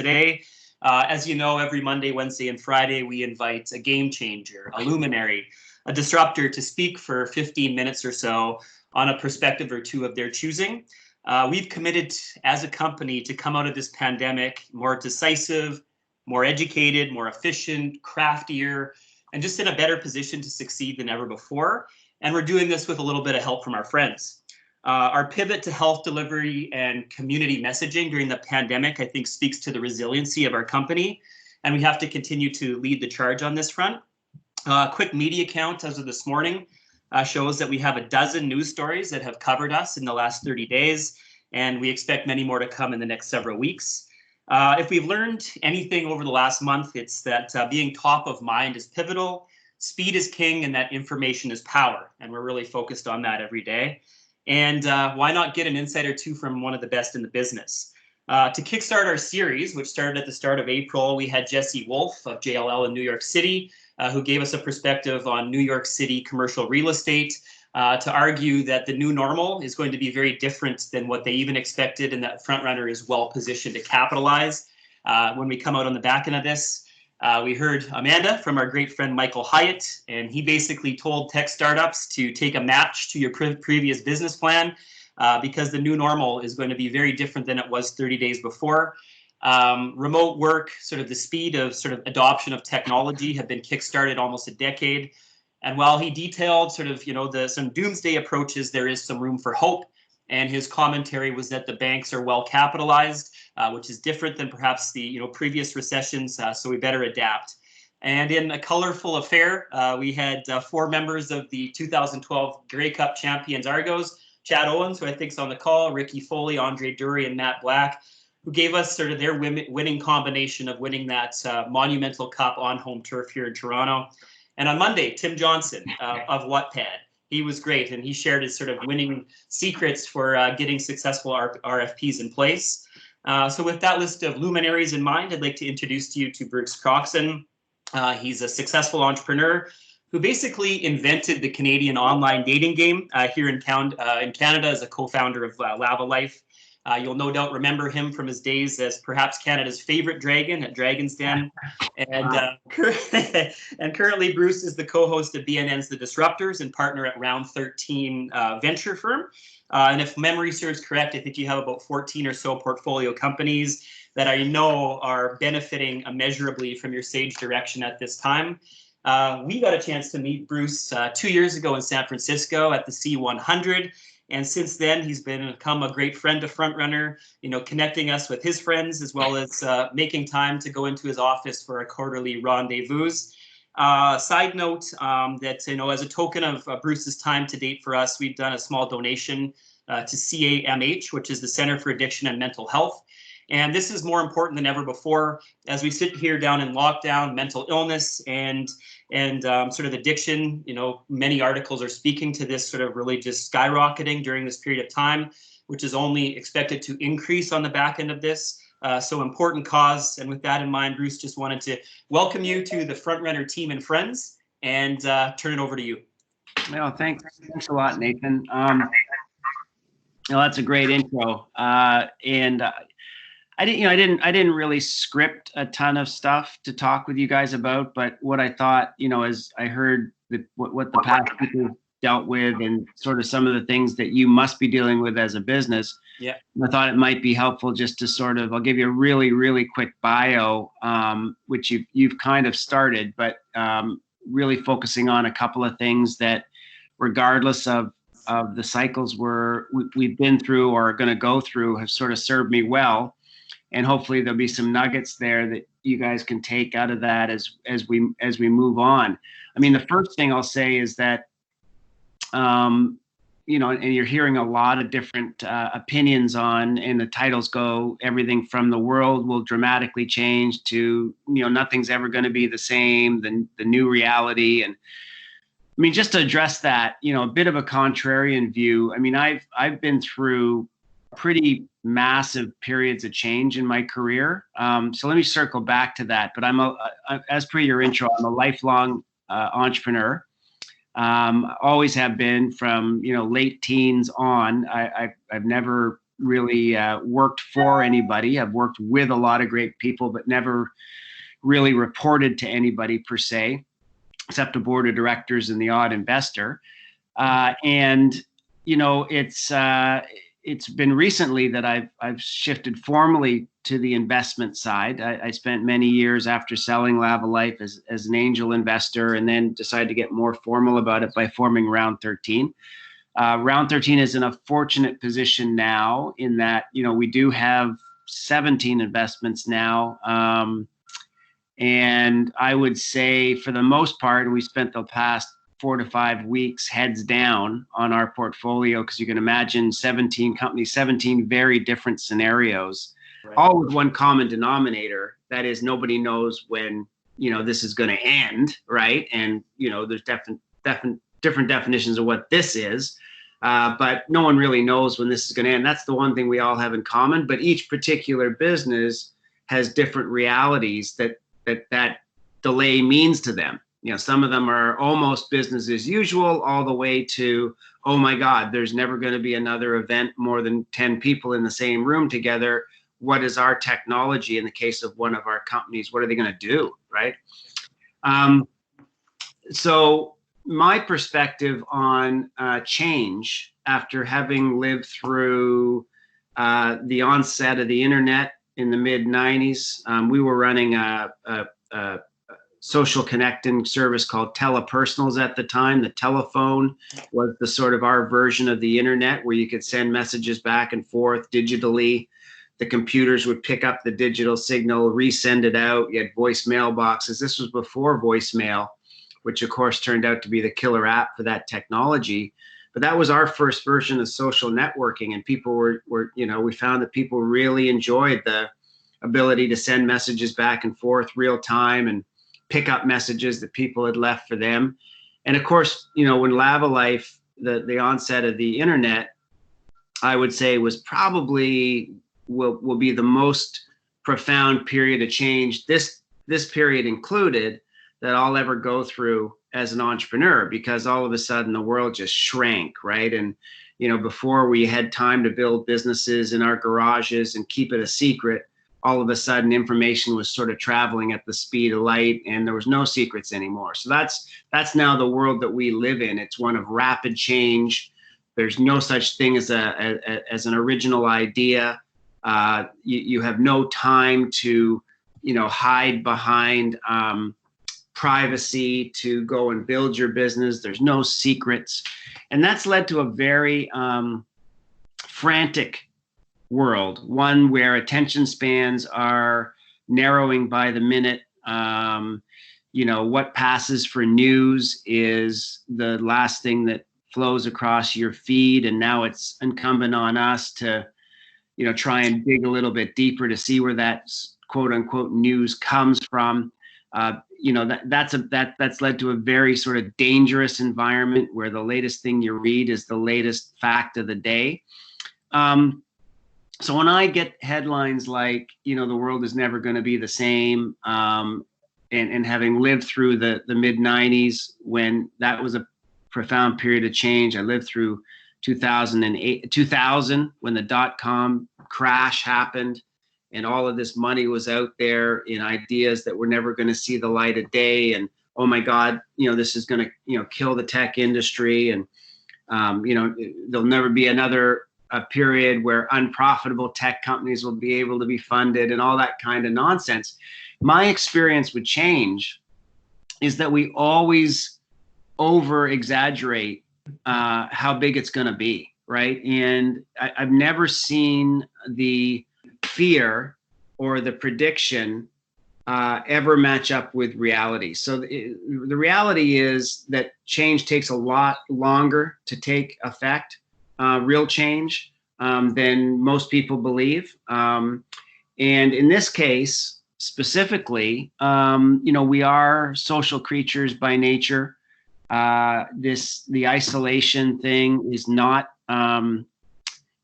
today. As you know, every Monday, Wednesday, and Friday, we invite a game changer, a luminary, a disruptor to speak for 15 minutes or so on a perspective or two of their choosing. We've committed as a company to come out of this pandemic more decisive, more educated, more efficient, craftier, and just in a better position to succeed than ever before. And we're doing this with a little bit of help from our friends. Our pivot to health delivery and community messaging during the pandemic, I think, speaks to the resiliency of our company, and we have to continue to lead the charge on this front. Quick media count as of this morning shows that we have a dozen news stories that have covered us in the last 30 days, and we expect many more to come in the next several weeks. If we've learned anything over the last month, it's that being top of mind is pivotal, speed is king, and that information is power. And we're really focused on that every day. And why not get an insight or two from one of the best in the business? To kickstart our series, which started at the start of April, we had Jesse Wolf of JLL in New York City, who gave us a perspective on New York City commercial real estate, to argue that the new normal is going to be very different than what they even expected, and that FrontRunner is well positioned to capitalize when we come out on the back end of this. We heard Amanda from our great friend Michael Hyatt, and he basically told tech startups to take a match to your previous business plan because the new normal is going to be very different than it was 30 days before. Remote work, sort of the speed of sort of adoption of technology have been kickstarted almost a decade. And while he detailed sort of, some doomsday approaches, there is some room for hope. And his commentary was that the banks are well capitalized, which is different than perhaps the previous recessions. So we better adapt. And in a colorful affair, we had 4 members of the 2012 Grey Cup champions Argos, Chad Owens, who I think is on the call, Ricky Foley, Andre Dury, and Matt Black, who gave us sort of their winning combination of winning that monumental cup on home turf here in Toronto. And on Monday, Tim Johnson of Wattpad. He was great, and he shared his sort of winning secrets for getting successful RFPs in place. So with that list of luminaries in mind, I'd like to introduce to you to Bruce Croxon. He's a successful entrepreneur who basically invented the Canadian online dating game here in Canada as a co-founder of Lava Life. You'll no doubt remember him from his days as perhaps Canada's favorite dragon at Dragon's Den. And, and currently, Bruce is the co-host of BNN's The Disruptors and partner at Round 13 venture firm. And if memory serves correct, I think you have about 14 or so portfolio companies that I know are benefiting immeasurably from your sage direction at this time. We got a chance to meet Bruce 2 years ago in San Francisco at the C100. And since then, he's become a great friend to FrontRunner, connecting us with his friends, as well as making time to go into his office for a quarterly rendezvous. Side note that, as a token of Bruce's time to date for us, we've done a small donation to CAMH, which is the Center for Addiction and Mental Health. And this is more important than ever before as we sit here down in lockdown, mental illness and sort of addiction. Many articles are speaking to this sort of really just skyrocketing during this period of time, which is only expected to increase on the back end of this. So important cause. And with that in mind, Bruce, just wanted to welcome you to the FrontRunner team and friends and turn it over to you. Well, thanks a lot, Nathan. That's a great intro. I didn't really script a ton of stuff to talk with you guys about, but what I thought, as I heard what the past people dealt with and sort of some of the things that you must be dealing with as a business, yeah, I thought it might be helpful just to I'll give you a really, really quick bio, which you've kind of started, but really focusing on a couple of things that, regardless of the cycles we've been through or are going to go through, have sort of served me well. And hopefully there'll be some nuggets there that you guys can take out of that as we move on. I mean, the first thing I'll say is that, and you're hearing a lot of different opinions on, and the titles go everything from the world will dramatically change to, nothing's ever going to be the same, the new reality. And I mean, just to address that, a bit of a contrarian view. I mean, I've been through pretty massive periods of change in my career. So let me circle back to that. But as per your intro, I'm a lifelong entrepreneur. Always have been from, late teens on. I've never really worked for anybody. I've worked with a lot of great people, but never really reported to anybody per se, except a board of directors and the odd investor. And you know, it's been recently that I've shifted formally to the investment side. I spent many years after selling Lavalife as an angel investor, and then decided to get more formal about it by forming Round 13. Round 13 is in a fortunate position now in that, you know, we do have 17 investments now. And I would say for the most part, we spent the past 4 to 5 weeks heads down on our portfolio, because you can imagine 17 companies, 17 very different scenarios, right, all with one common denominator. That is, nobody knows when, you know, this is going to end, right? And, you know, there's different definitions of what this is, but no one really knows when this is going to end. That's the one thing we all have in common, but each particular business has different realities that delay means to them. You know, some of them are almost business as usual, all the way to, oh my God, there's never going to be another event, more than 10 people in the same room together. What is our technology in the case of one of our companies? What are they going to do, right? So my perspective on change, after having lived through the onset of the internet in the mid-90s, we were running a social connecting service called telepersonals at the time. The telephone was the sort of our version of the internet, where you could send messages back and forth digitally. The computers would pick up the digital signal, resend it out. You had voice mailboxes. This was before voicemail, which of course turned out to be the killer app for that technology. But that was our first version of social networking, and people were, you know, we found that people really enjoyed the ability to send messages back and forth real time and pick up messages that people had left for them. And of course, you know, when Lavalife, the onset of the internet, I would say was probably will be the most profound period of change, this period included, that I'll ever go through as an entrepreneur, because all of a sudden the world just shrank, right? And, you know, before we had time to build businesses in our garages and keep it a secret, all of a sudden information was sort of traveling at the speed of light, and there was no secrets anymore. So that's now the world that we live in. It's one of rapid change. There's no such thing as an original idea. You have no time to, you know, hide behind privacy to go and build your business. There's no secrets. And that's led to a very frantic world, one where attention spans are narrowing by the minute. You know, what passes for news is the last thing that flows across your feed. And now it's incumbent on us to, you know, try and dig a little bit deeper to see where that quote unquote news comes from. You know, that's led to a very sort of dangerous environment where the latest thing you read is the latest fact of the day. So when I get headlines like, you know, the world is never going to be the same, and having lived through the mid-90s when that was a profound period of change, I lived through 2000 when the dot-com crash happened, and all of this money was out there in ideas that were never going to see the light of day. And, oh my God, you know, this is going to, you know, kill the tech industry. And, you know, there'll never be another period where unprofitable tech companies will be able to be funded and all that kind of nonsense. My experience with change is that we always over exaggerate how big it's going to be, right? And I've never seen the fear or the prediction ever match up with reality. So the reality is that change takes a lot longer to take effect, real change, than most people believe. And in this case, specifically, you know, we are social creatures by nature. The isolation thing is not,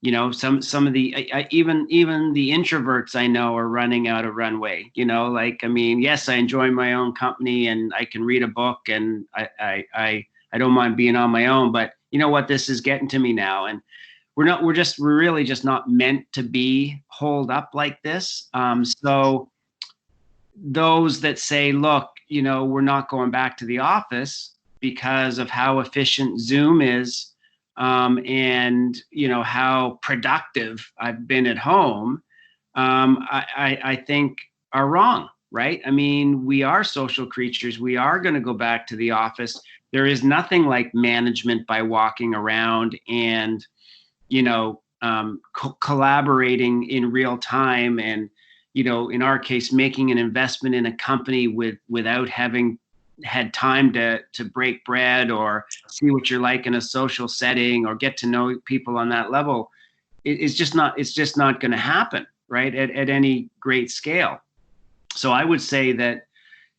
you know, some of the, even the introverts I know are running out of runway, you know, like, I mean, yes, I enjoy my own company and I can read a book and I don't mind being on my own, but you know what, this is getting to me now. And we're really just not meant to be holed up like this. So those that say, look, we're not going back to the office because of how efficient Zoom is, and how productive I've been at home, I think are wrong, right? I mean, we are social creatures. We are going to go back to the office. There is nothing like management by walking around and, collaborating in real time, and, in our case, making an investment in a company without having had time to break bread or see what you're like in a social setting or get to know people on that level. It's just not going to happen, right? At any great scale. So I would say that,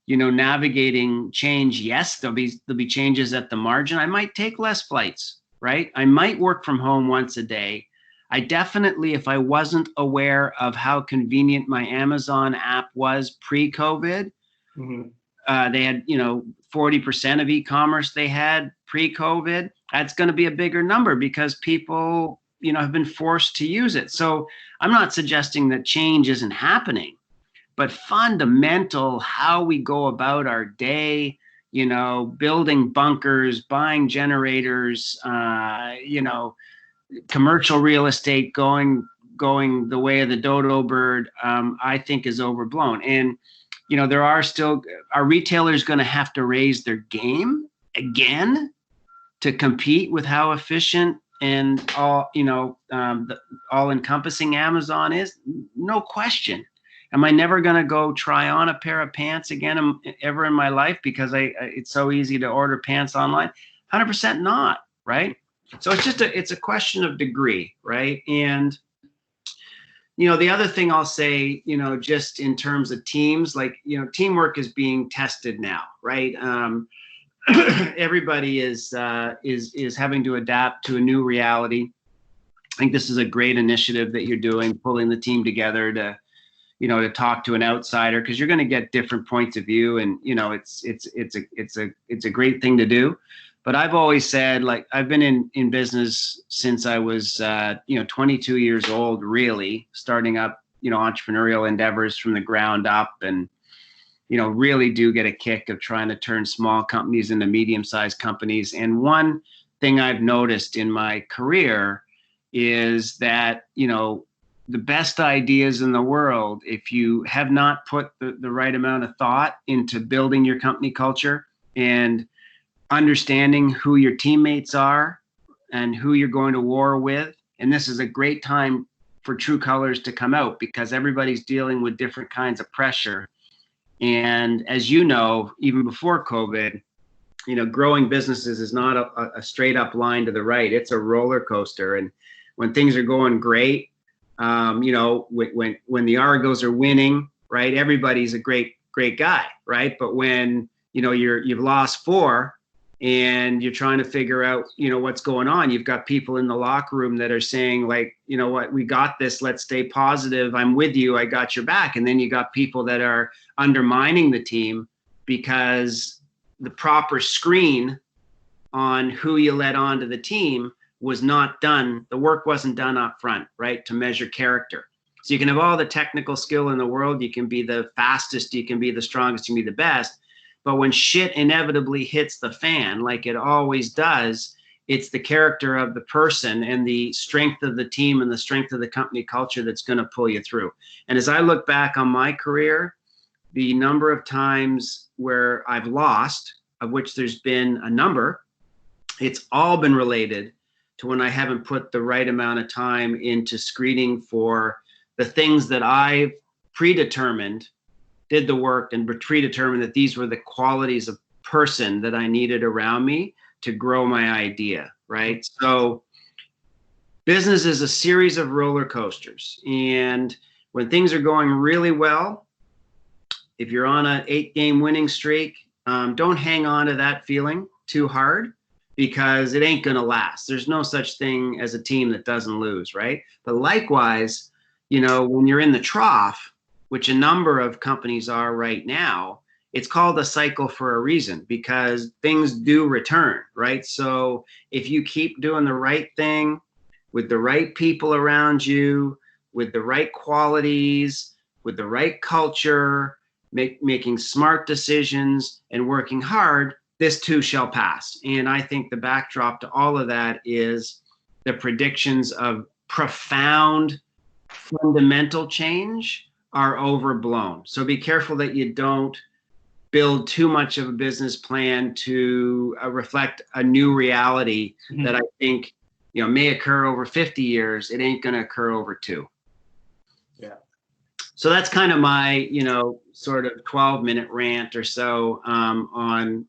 navigating change, yes, there'll be changes at the margin. I might take less flights, right? I might work from home once a day. I definitely, if I wasn't aware of how convenient my Amazon app was pre-COVID, they had, 40% of e-commerce they had pre-COVID. That's going to be a bigger number because people, have been forced to use it. So I'm not suggesting that change isn't happening, but fundamental, how we go about our day, building bunkers, buying generators, commercial real estate going the way of the dodo bird, I think is overblown. And, there are still, our retailers going to have to raise their game again to compete with how efficient and all, the all-encompassing Amazon is? No question. Am I never going to go try on a pair of pants again ever in my life because it's so easy to order pants online? 100% not, right? So it's a question of degree, right? And, the other thing I'll say, just in terms of teams, like, teamwork is being tested now, right? Everybody is having to adapt to a new reality. I think this is a great initiative that you're doing, pulling the team together to talk to an outsider, because you're going to get different points of view, and it's a great thing to do. But I've always said, like, I've been in business since I was 22 years old, really starting up entrepreneurial endeavors from the ground up, and really do get a kick of trying to turn small companies into medium-sized companies. And one thing I've noticed in my career is that the best ideas in the world, if you have not put the right amount of thought into building your company culture and understanding who your teammates are and who you're going to war with. And this is a great time for true colors to come out, because everybody's dealing with different kinds of pressure. And as you know, even before COVID, growing businesses is not a straight up line to the right. It's a roller coaster. And when things are going great, when the Argos are winning, right, everybody's a great guy, right? But when you've lost 4 and you're trying to figure out what's going on, you've got people in the locker room that are saying, like, what, we got this, let's stay positive, I'm with you, I got your back. And then you got people that are undermining the team because the proper screen on who you let onto the team was not done. The work wasn't done up front, right, to measure character. So you can have all the technical skill in the world, you can be the fastest, you can be the strongest, you can be the best, but when shit inevitably hits the fan, like it always does, it's the character of the person and the strength of the team and the strength of the company culture that's going to pull you through. And as I look back on my career, the number of times where I've lost, of which there's been a number, it's all been related to when I haven't put the right amount of time into screening for the things that I've predetermined, did the work and predetermined that these were the qualities of person that I needed around me to grow my idea, right? So business is a series of roller coasters. And when things are going really well, if you're on an 8-game winning streak, don't hang on to that feeling too hard, because it ain't going to last. There's no such thing as a team that doesn't lose, right? But likewise, when you're in the trough, which a number of companies are right now, it's called a cycle for a reason, because things do return, right? So if you keep doing the right thing with the right people around you, with the right qualities, with the right culture, making smart decisions and working hard, this too shall pass. And I think the backdrop to all of that is the predictions of profound fundamental change are overblown. So be careful that you don't build too much of a business plan to reflect a new reality that I think, you know, may occur over 50 years. It ain't going to occur over 2. Yeah. So that's kind of my, you know, sort of 12-minute rant or so on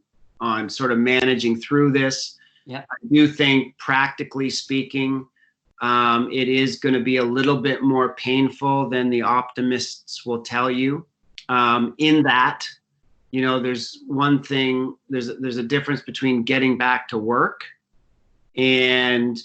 sort of managing through this. Yeah. I do think, practically speaking, it is going to be a little bit more painful than the optimists will tell you. In that, you know, there's one thing, there's a difference between getting back to work and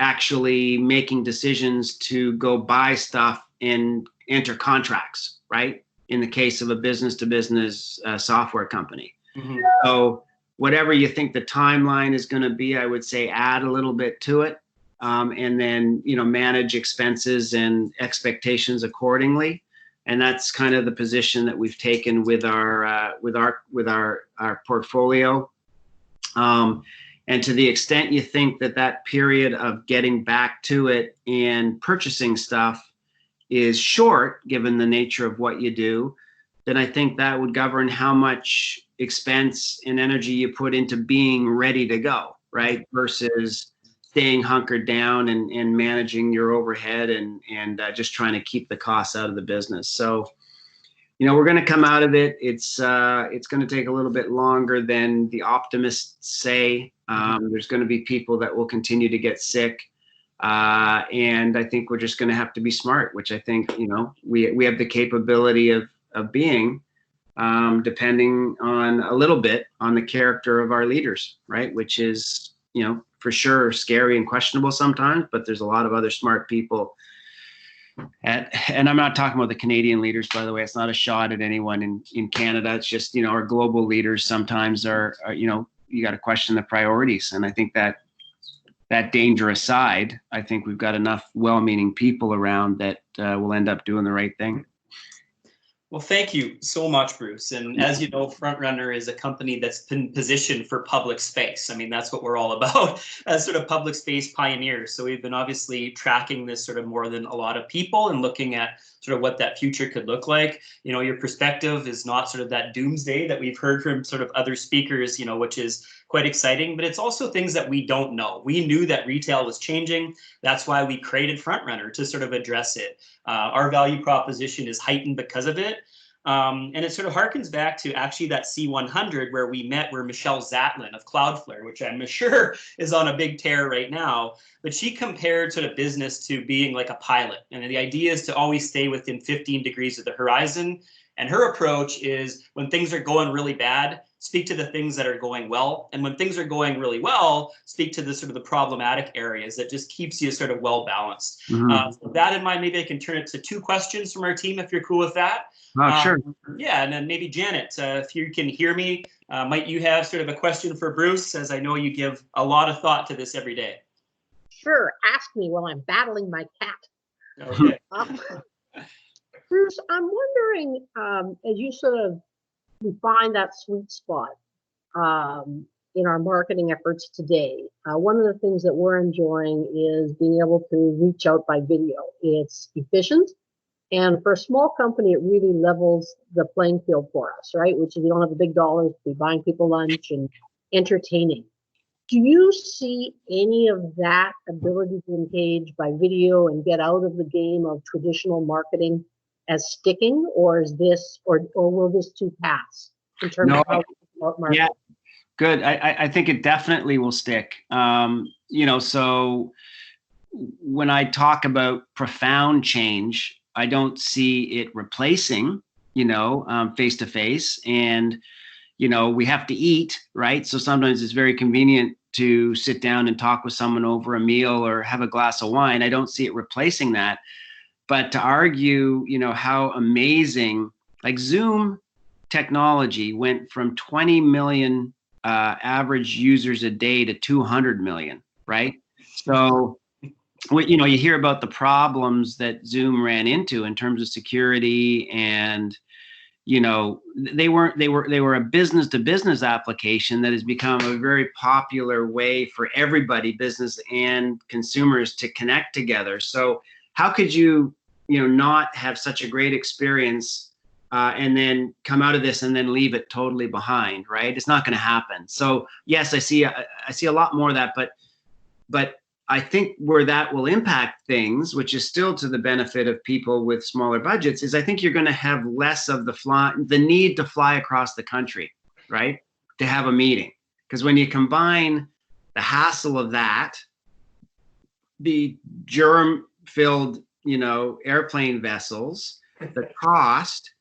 actually making decisions to go buy stuff and enter contracts, right? In the case of a business-to-business software company. Mm-hmm. So whatever you think the timeline is going to be, I would say add a little bit to it, and then, you know, manage expenses and expectations accordingly. And that's kind of the position that we've taken with our portfolio. And to the extent you think that period of getting back to it and purchasing stuff is short, given the nature of what you do, then I think that would govern how much expense and energy you put into being ready to go, right? Versus staying hunkered down and managing your overhead and just trying to keep the costs out of the business. So, you know, we're going to come out of it. It's going to take a little bit longer than the optimists say. There's going to be people that will continue to get sick. And I think we're just going to have to be smart, which I think, you know, we have the capability of being, depending on a little bit on the character of our leaders, right? Which is, you know, for sure scary and questionable sometimes, but there's a lot of other smart people. And I'm not talking about the Canadian leaders, by the way. It's not a shot at anyone in Canada. It's just, you know, our global leaders sometimes are you know, you got to question the priorities. And I think that danger aside, I think we've got enough well-meaning people around that will end up doing the right thing. Well, thank you so much, Bruce. And as you know, FrontRunner is a company that's been positioned for public space. I mean, that's what we're all about as sort of public space pioneers. So we've been obviously tracking this sort of more than a lot of people and looking at sort of what that future could look like. You know, your perspective is not sort of that doomsday that we've heard from sort of other speakers, you know, which is quite exciting, but it's also things that we don't know. We knew that retail was changing. That's why we created FrontRunner, to sort of address it. Our value proposition is heightened because of it. And it sort of harkens back to actually that C100 where we met, where Michelle Zatlin of Cloudflare, which I'm sure is on a big tear right now, but she compared sort of business to being like a pilot. And the idea is to always stay within 15 degrees of the horizon. And her approach is, when things are going really bad, speak to the things that are going well. And when things are going really well, speak to the sort of the problematic areas. That just keeps you sort of well balanced. Mm-hmm. So with that in mind, maybe I can turn it to 2 questions from our team, if you're cool with that. Sure. Yeah, and then maybe Janet, if you can hear me, might you have sort of a question for Bruce, as I know you give a lot of thought to this every day. Sure, ask me while I'm battling my cat. Okay. Bruce, I'm wondering, as you sort of refine that sweet spot in our marketing efforts today, one of the things that we're enjoying is being able to reach out by video. It's efficient, and for a small company, it really levels the playing field for us, right? Which is, you don't have the big dollars to be buying people lunch and entertaining. Do you see any of that ability to engage by video and get out of the game of traditional marketing as sticking, or is this, or will this too pass in terms of how marketing? Yeah, good. I think it definitely will stick. You know, so when I talk about profound change, I don't see it replacing, you know, face to face. And, you know, we have to eat, right? So sometimes it's very convenient to sit down and talk with someone over a meal or have a glass of wine. I don't see it replacing that. But to argue, you know, how amazing, like Zoom technology went from 20 million average users a day to 200 million, right? So you hear about the problems that Zoom ran into in terms of security, and they were a business to business application that has become a very popular way for everybody, business and consumers, to connect together. So how could you not have such a great experience and then come out of this and then leave it totally behind, right? It's not going to happen. So yes, I see a lot more of that, but I think where that will impact things, which is still to the benefit of people with smaller budgets, is I think you're going to have less of the need to fly across the country, right, to have a meeting. Because when you combine the hassle of that, the germ-filled, airplane vessels, the cost,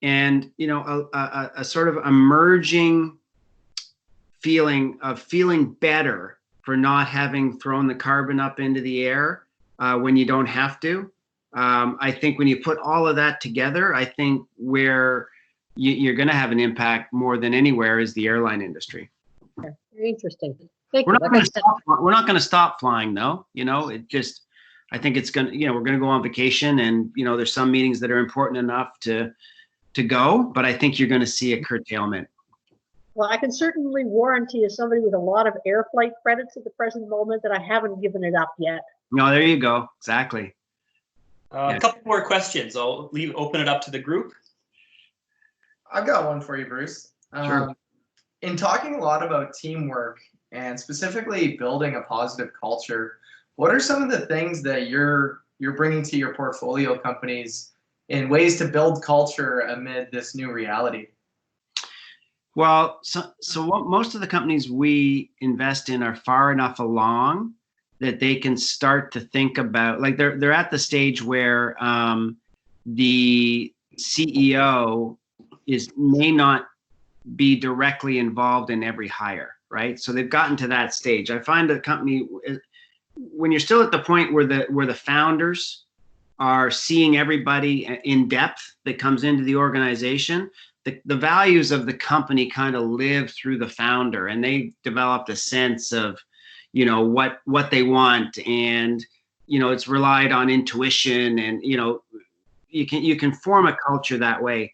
and a sort of emerging feeling better for not having thrown the carbon up into the air when you don't have to. I think when you put all of that together, I think where you're going to have an impact more than anywhere is the airline industry. Okay. Very interesting. Thank we're you. Not going to stop flying, though. I think it's going to, we're going to go on vacation, and there's some meetings that are important enough to go, but I think you're going to see a curtailment. Well, I can certainly warranty, as somebody with a lot of air flight credits at the present moment, that I haven't given it up yet. No, there you go. Exactly. A couple more questions. I'll open it up to the group. I've got one for you, Bruce. Sure. In talking a lot about teamwork and specifically building a positive culture, what are some of the things that you're bringing to your portfolio companies in ways to build culture amid this new reality? Well, so what most of the companies we invest in are far enough along that they can start to think about, like they're at the stage where the CEO may not be directly involved in every hire, right? So they've gotten to that stage. I find a company, when you're still at the point where the founders are seeing everybody in depth that comes into the organization, the values of the company kind of live through the founder, and they developed a sense of, what they want, and it's relied on intuition, and you can form a culture that way.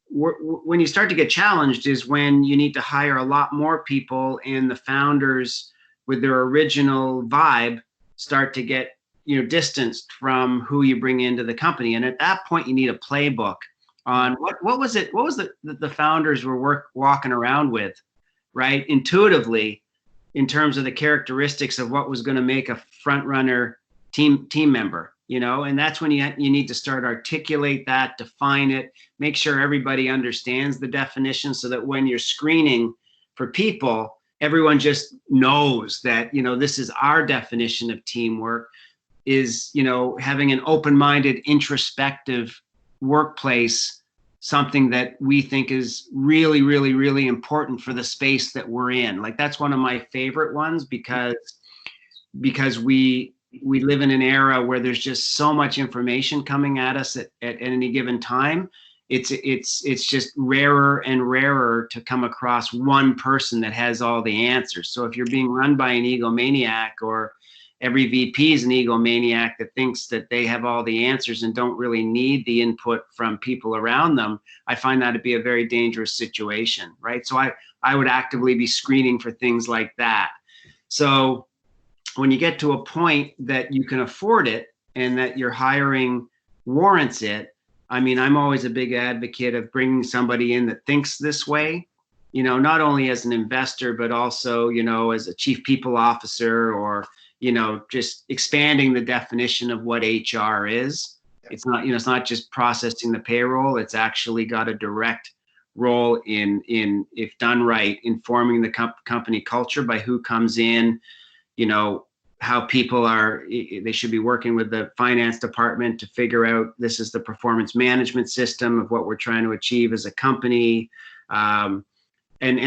When you start to get challenged is when you need to hire a lot more people, and the founders with their original vibe start to get distanced from who you bring into the company, and at that point you need a playbook on what was the founders were walking around with, right, intuitively, in terms of the characteristics of what was going to make a front runner team member, and that's when you need to start articulate that, define it, make sure everybody understands the definition, so that when you're screening for people, everyone just knows that this is our definition of teamwork, is having an open-minded, introspective workplace, something that we think is really, really, really important for the space that we're in. Like, that's one of my favorite ones, because we live in an era where there's just so much information coming at us at any given time. It's just rarer and rarer to come across one person that has all the answers. So if you're being run by an egomaniac, or every VP is an egomaniac that thinks that they have all the answers and don't really need the input from people around them, I find that to be a very dangerous situation, right? So I would actively be screening for things like that. So when you get to a point that you can afford it and that your hiring warrants it, I mean, I'm always a big advocate of bringing somebody in that thinks this way, not only as an investor, but also, as a chief people officer, or just expanding the definition of what HR is. It's not just processing the payroll. It's actually got a direct role in if done right, informing the company culture by who comes in, how people they should be working with the finance department to figure out, this is the performance management system of what we're trying to achieve as a company. And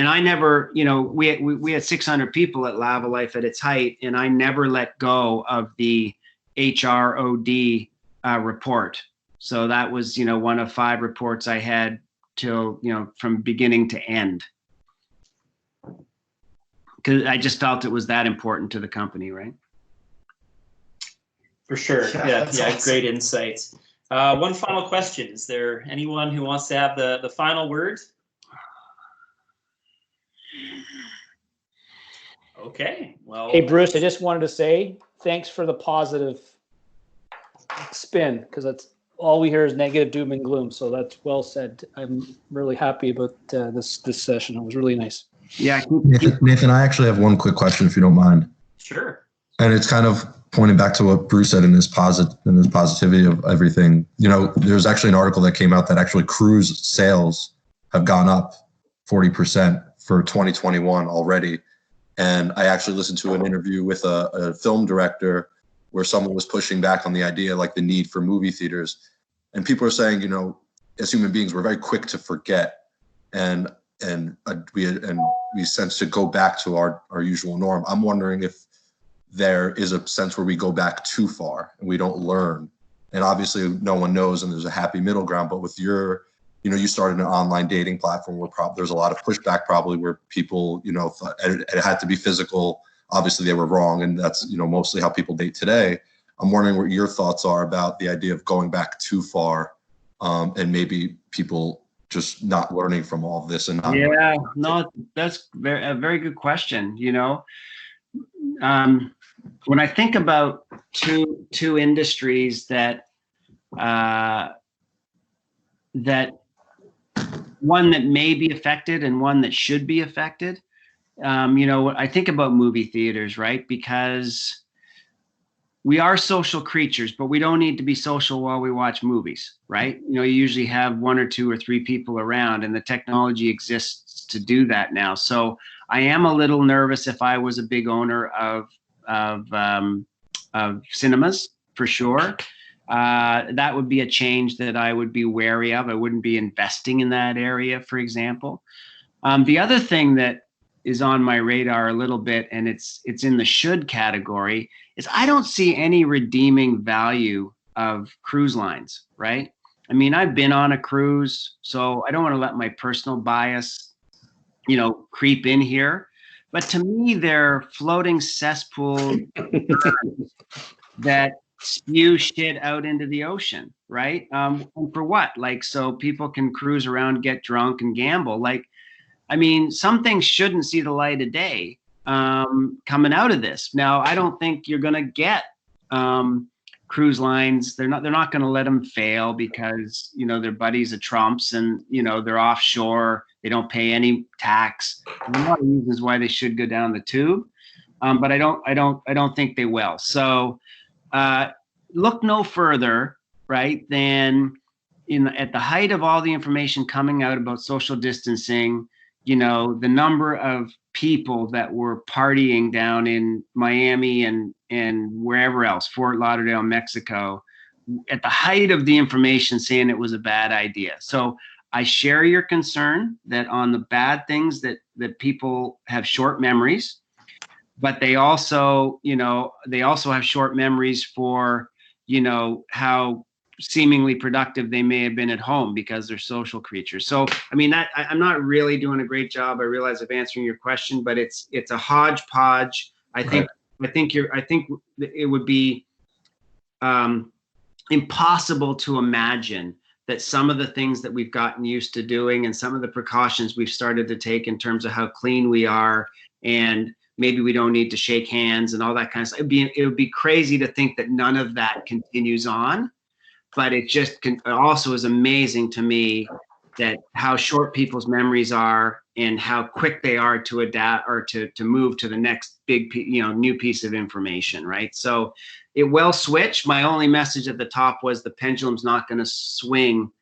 I never, we had 600 people at Lavalife at its height, and I never let go of the HROD report. So that was, one of 5 reports I had till, from beginning to end. Because I just felt it was that important to the company, right? For sure. Yeah, that's awesome. Great insights. One final question. Is there anyone who wants to have the final word? Okay. Well, Hey, Bruce, I just wanted to say thanks for the positive spin, because that's all we hear is negative doom and gloom. So that's well said. I'm really happy about this session. It was really nice. Yeah. Nathan, I actually have one quick question, if you don't mind. sure. And it's kind of pointing back to what Bruce said in his positivity of everything. You know, there's actually an article that came out that actually cruise sales have gone up 40% for 2021 already. And I actually listened to an interview with a film director where someone was pushing back on the idea, like the need for movie theaters. And people are saying, you know, as human beings, we're very quick to forget, and we sense to go back to our usual norm. I'm wondering if there is a sense where we go back too far and we don't learn. And obviously no one knows, and there's a happy middle ground. But with your, you know, you started an online dating platform where there's a lot of pushback probably where people, you know, thought it had to be physical. Obviously they were wrong, and that's, you know, mostly how people date today. I'm wondering what your thoughts are about the idea of going back too far, and maybe people just not learning from all of this. And not no, that's a very good question. You know, when I think about two industries that one that may be affected and one that should be affected, you know, I think about movie theaters, right? Because we are social creatures, but we don't need to be social while we watch movies, right? You know, you usually have 1 or 2 or 3 people around, and the technology exists to do that now. So I am a little nervous if I was a big owner of cinemas, for sure. That would be a change that I would be wary of. I wouldn't be investing in that area, for example. The other thing that is on my radar a little bit, and it's in the should category, is I don't see any redeeming value of cruise lines, right? I mean, I've been on a cruise, so I don't want to let my personal bias, you know, creep in here. But to me, they're floating cesspool that spew shit out into the ocean, right? And for what? Like, so people can cruise around, get drunk, and gamble. Like, I mean, some things shouldn't see the light of day coming out of this. Now, I don't think you're going to get cruise lines. They're not going to let them fail because, you know, their buddies are Trumps, and, you know, they're offshore. They don't pay any tax. There's a lot of reasons why they should go down the tube, but I don't think they will. So look no further, right, than at the height of all the information coming out about social distancing. You know, the number of people that were partying down in Miami and wherever else, Fort Lauderdale, Mexico, at the height of the information saying it was a bad idea. So I share your concern that on the bad things that people have short memories, but they also, you know, have short memories for, you know, how seemingly productive they may have been at home because they're social creatures. So, I mean, that I'm not really doing a great job, I realize, of answering your question, but it's a hodgepodge. I think it would be impossible to imagine that some of the things that we've gotten used to doing and some of the precautions we've started to take in terms of how clean we are, and maybe we don't need to shake hands and all that kind of stuff. It would be crazy to think that none of that continues on. But it also is amazing to me that how short people's memories are and how quick they are to adapt or to move to the next big, you know, new piece of information, right? So it will switch. My only message at the top was the pendulum's not going to swing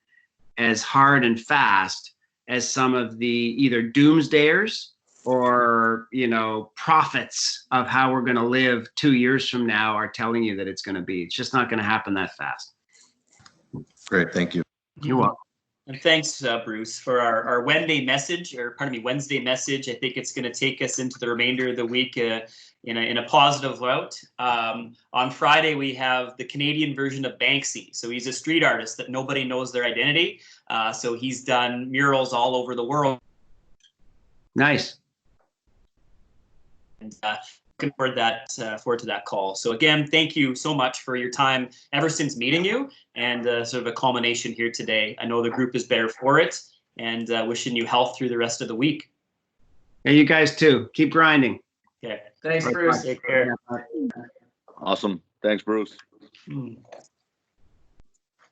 as hard and fast as some of the either doomsdayers or, you know, prophets of how we're going to live 2 years from now are telling you that it's going to be. It's just not going to happen that fast. Great, thank you. You're welcome. And thanks, Bruce, for our Wednesday message. I think it's going to take us into the remainder of the week in a positive route. On Friday, we have the Canadian version of Banksy. So he's a street artist that nobody knows their identity. So he's done murals all over the world. Nice. And looking forward to that call. So again, thank you so much for your time ever since meeting you, and sort of a culmination here today. I know the group is better for it, and wishing you health through the rest of the week. Yeah, you guys too. Keep grinding. Okay. Thanks, Bruce. Take care. Awesome. Thanks, Bruce. Hmm.